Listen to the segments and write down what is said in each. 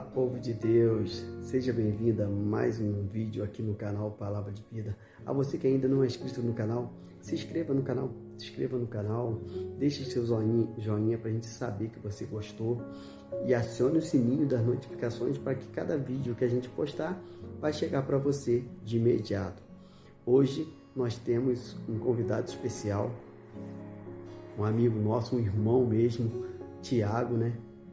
Olá, povo de Deus, seja bem-vindo a mais um vídeo aqui no canal Palavra de Vida. A você que ainda não é inscrito no canal, se inscreva no canal, deixe seu joinha para a gente saber que você gostou e acione o sininho das notificações para que cada vídeo que a gente postar vai chegar para você de imediato. Hoje nós temos um convidado especial, um amigo nosso, um irmão mesmo, Tiago,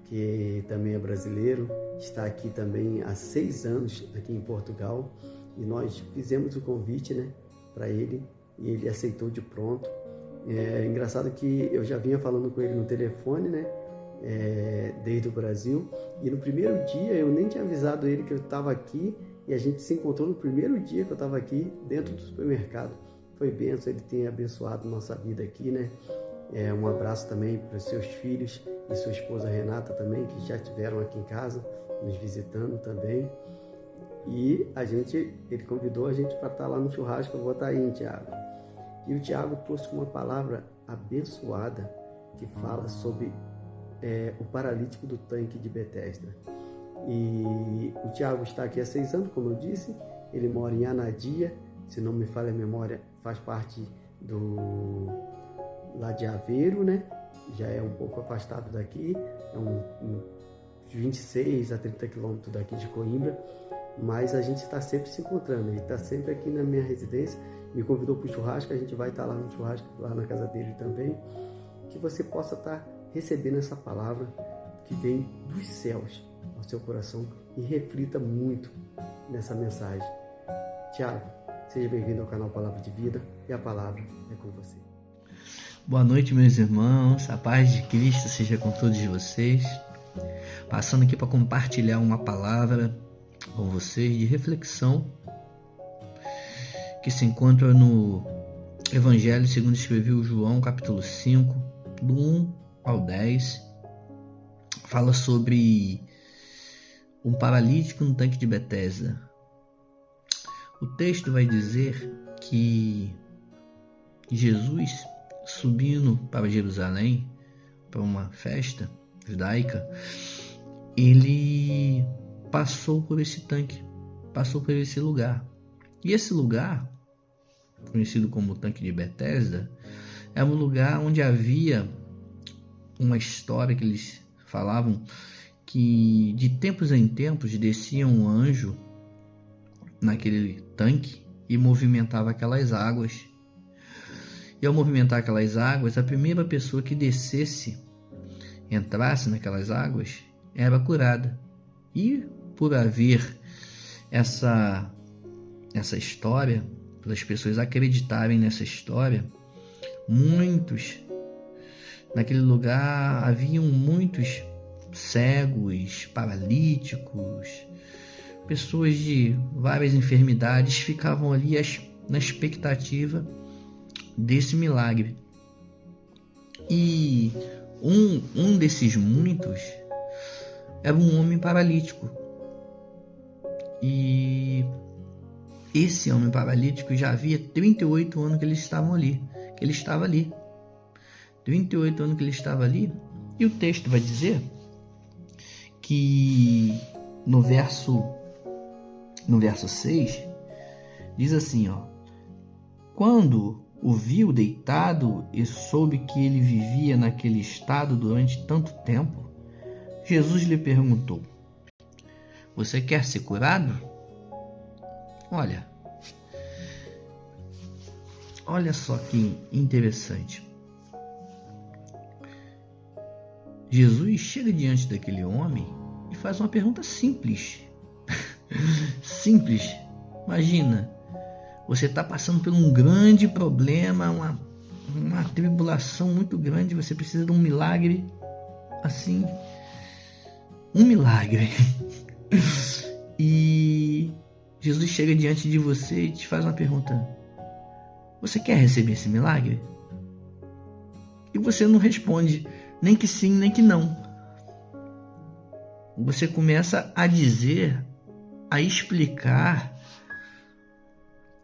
que também é brasileiro, está aqui também há 6 anos aqui em Portugal, e nós fizemos o convite para ele e ele aceitou de pronto. É engraçado que eu já vinha falando com ele no telefone, desde o Brasil, e no primeiro dia eu nem tinha avisado ele que eu estava aqui, e a gente se encontrou no primeiro dia que eu estava aqui dentro do supermercado. Foi bênção, ele tem abençoado nossa vida aqui, Um abraço também para os seus filhos e sua esposa Renata também, que já estiveram aqui em casa, nos visitando também. E ele convidou a gente para estar lá no churrasco. Eu vou estar aí, Tiago. E o Tiago trouxe uma palavra abençoada que fala sobre o paralítico do tanque de Betesda. E o Tiago está aqui há 6 anos, como eu disse. Ele mora em Anadia, se não me falha a memória, faz parte lá de Aveiro, já é um pouco afastado daqui, é uns 26 a 30 quilômetros daqui de Coimbra, mas a gente está sempre se encontrando. Ele está sempre aqui na minha residência, me convidou para o churrasco, a gente vai estar lá no churrasco, lá na casa dele também, que você possa estar recebendo essa palavra que vem dos céus ao seu coração e reflita muito nessa mensagem. Tiago, seja bem-vindo ao canal Palavra de Vida, e a palavra é com você. Boa noite, meus irmãos, a paz de Cristo seja com todos vocês. Passando aqui para compartilhar uma palavra com vocês de reflexão que se encontra no Evangelho segundo escreveu João, capítulo 5, do 1 ao 10. Fala sobre um paralítico no tanque de Betesda. O texto vai dizer que Jesus, subindo para Jerusalém, para uma festa judaica, ele passou por esse tanque, passou por esse lugar. E esse lugar, conhecido como o tanque de Betesda, é um lugar onde havia uma história que eles falavam que de tempos em tempos descia um anjo naquele tanque e movimentava aquelas águas. E ao movimentar aquelas águas, a primeira pessoa que descesse, entrasse naquelas águas, era curada. E por haver essa história, pelas pessoas acreditarem nessa história, naquele lugar haviam muitos cegos, paralíticos, pessoas de várias enfermidades ficavam ali na expectativa desse milagre. E um desses muitos era um homem paralítico. E esse homem paralítico já havia 38 anos que ele estava ali. 38 anos que ele estava ali. E o texto vai dizer que no verso 6 diz assim, quando o viu deitado e soube que ele vivia naquele estado durante tanto tempo, Jesus lhe perguntou: você quer ser curado? Olha só que interessante. Jesus chega diante daquele homem e faz uma pergunta simples. Simples. Imagina, você está passando por um grande problema, uma tribulação muito grande, você precisa de um milagre, assim, um milagre. E Jesus chega diante de você e te faz uma pergunta: você quer receber esse milagre? E você não responde nem que sim, nem que não. Você começa a dizer, a explicar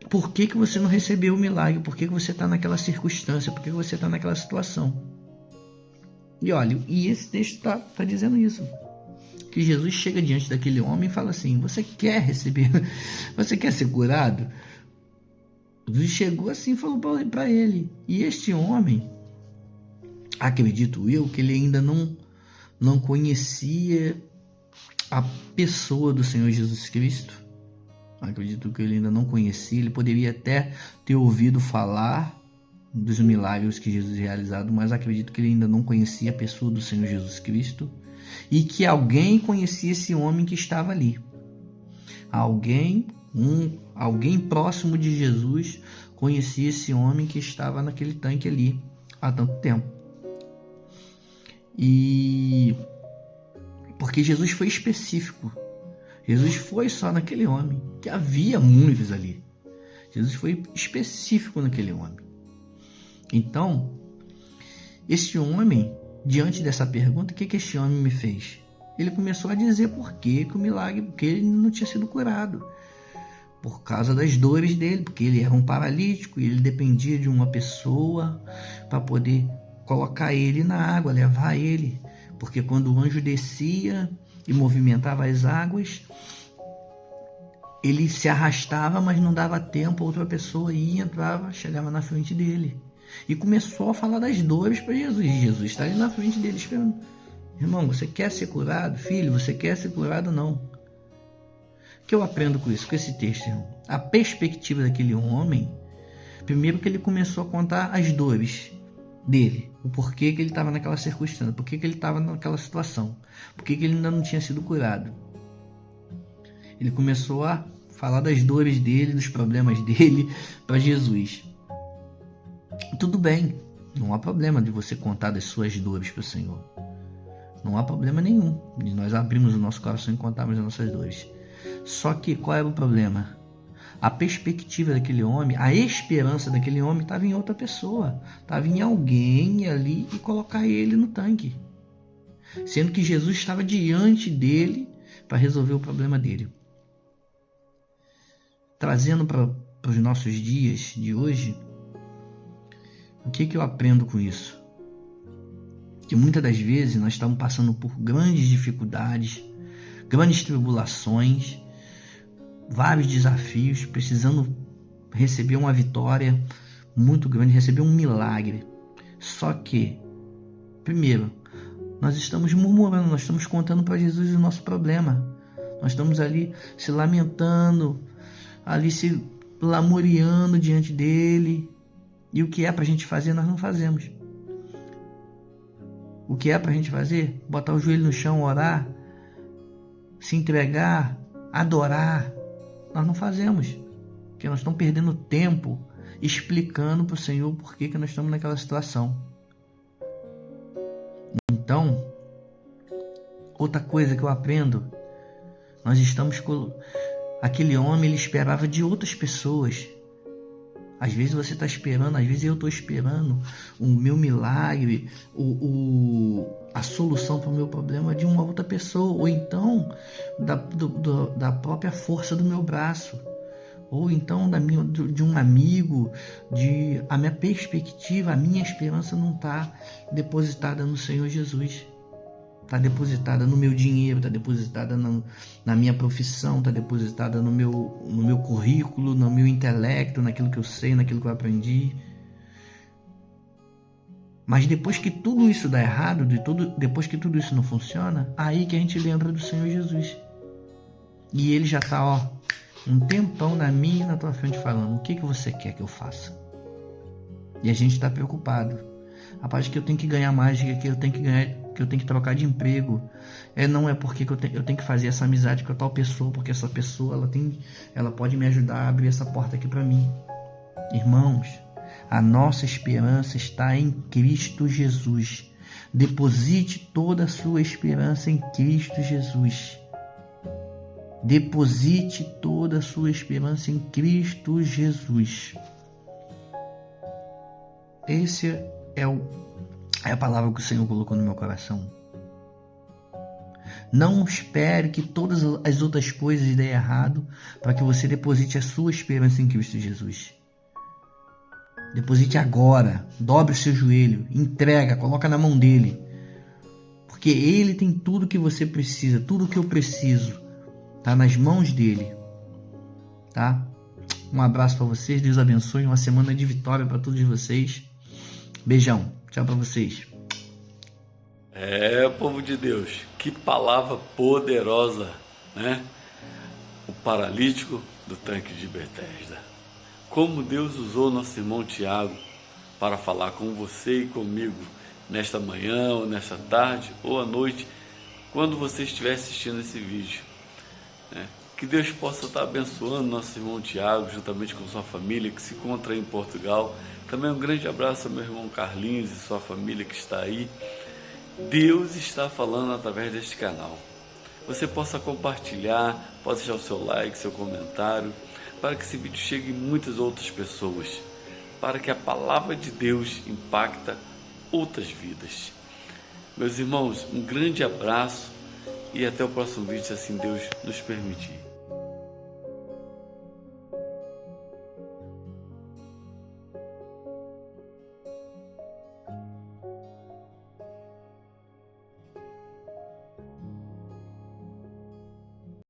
por que você não recebeu o milagre, por que você está naquela circunstância, por que você está naquela situação. E olha, esse texto está dizendo isso. que Jesus chega diante daquele homem e fala assim: você quer receber, você quer ser curado? Jesus chegou assim e falou para ele. E este homem, acredito eu, que ele ainda não conhecia a pessoa do Senhor Jesus Cristo. Acredito que ele ainda não conhecia. Ele poderia até ter ouvido falar dos milagres que Jesus realizado, mas acredito que ele ainda não conhecia a pessoa do Senhor Jesus Cristo, e que alguém conhecia esse homem que estava ali. Alguém próximo de Jesus conhecia esse homem que estava naquele tanque ali há tanto tempo. E porque Jesus foi específico. Jesus foi só naquele homem, que havia muitos ali. Jesus foi específico naquele homem. Então, esse homem, diante dessa pergunta, o que esse homem me fez? Ele começou a dizer por que o milagre, porque ele não tinha sido curado. Por causa das dores dele, porque ele era um paralítico e ele dependia de uma pessoa para poder colocar ele na água, levar ele. Porque quando o anjo descia e movimentava as águas, ele se arrastava, mas não dava tempo, outra pessoa ia, entrava, chegava na frente dele. E começou a falar das dores para Jesus. E Jesus está ali na frente dele esperando. Irmão, você quer ser curado? Filho, você quer ser curado ou não? O que eu aprendo com isso, com esse texto, irmão? A perspectiva daquele homem, primeiro que ele começou a contar as dores dele, o porquê que ele estava naquela circunstância, porquê que ele estava naquela situação, porquê que ele ainda não tinha sido curado. Ele começou a falar das dores dele, dos problemas dele para Jesus. Tudo bem, não há problema de você contar das suas dores para o Senhor. Não há problema nenhum de nós abrirmos o nosso coração e contarmos as nossas dores. Só que qual era o problema? A perspectiva daquele homem, a esperança daquele homem estava em outra pessoa. Estava em alguém ali e colocar ele no tanque. Sendo que Jesus estava diante dele para resolver o problema dele. Trazendo para os nossos dias de hoje, o que eu aprendo com isso? Que muitas das vezes nós estamos passando por grandes dificuldades, grandes tribulações, vários desafios, precisando receber uma vitória muito grande, receber um milagre. Só que, primeiro, nós estamos murmurando, nós estamos contando para Jesus o nosso problema. Nós estamos ali se lamentando, ali se lamuriando diante dele. E o que é para a gente fazer, nós não fazemos. O que é para a gente fazer? Botar o joelho no chão, orar, se entregar, adorar. Nós não fazemos. Porque nós estamos perdendo tempo explicando para o Senhor por que nós estamos naquela situação. Então, outra coisa que eu aprendo, nós estamos com... Aquele homem, ele esperava de outras pessoas. Às vezes você está esperando, às vezes eu estou esperando o meu milagre, a solução para o meu problema de uma outra pessoa, ou então da própria força do meu braço, ou então de um amigo, a minha perspectiva, a minha esperança não está depositada no Senhor Jesus. Está depositada no meu dinheiro, está depositada na minha profissão, está depositada no meu currículo, no meu intelecto, naquilo que eu sei, naquilo que eu aprendi. Mas depois que tudo isso dá errado, depois que tudo isso não funciona, aí que a gente lembra do Senhor Jesus. E ele já está, um tempão na minha e na tua frente falando: o que você quer que eu faça? E a gente está preocupado. Rapaz, que eu tenho que ganhar mais, que eu tenho que trocar de emprego. Não é porque eu tenho que fazer essa amizade com a tal pessoa, porque essa pessoa ela pode me ajudar a abrir essa porta aqui para mim. Irmãos, a nossa esperança está em Cristo Jesus. Deposite toda a sua esperança em Cristo Jesus. Deposite toda a sua esperança em Cristo Jesus. Esse é a palavra que o Senhor colocou no meu coração. Não espere que todas as outras coisas dêem errado para que você deposite a sua esperança em Cristo Jesus. Deposite agora, dobre o seu joelho, entrega, coloca na mão dele. porque Ele tem tudo que você precisa, tudo que eu preciso, tá nas mãos dele, tá? Um abraço para vocês, Deus abençoe, uma semana de vitória para todos vocês. Beijão, tchau para vocês. Povo de Deus, que palavra poderosa, né? O paralítico do tanque de Betesda. Como Deus usou nosso irmão Tiago para falar com você e comigo nesta manhã, ou nesta tarde, ou à noite, quando você estiver assistindo esse vídeo, né? Que Deus possa estar abençoando nosso irmão Tiago, juntamente com sua família, que se encontra aí em Portugal. Também um grande abraço ao meu irmão Carlinhos e sua família que está aí. Deus está falando através deste canal. Você possa compartilhar, pode deixar o seu like, seu comentário, para que esse vídeo chegue em muitas outras pessoas, para que a palavra de Deus impacte outras vidas. Meus irmãos, um grande abraço e até o próximo vídeo, se assim Deus nos permitir.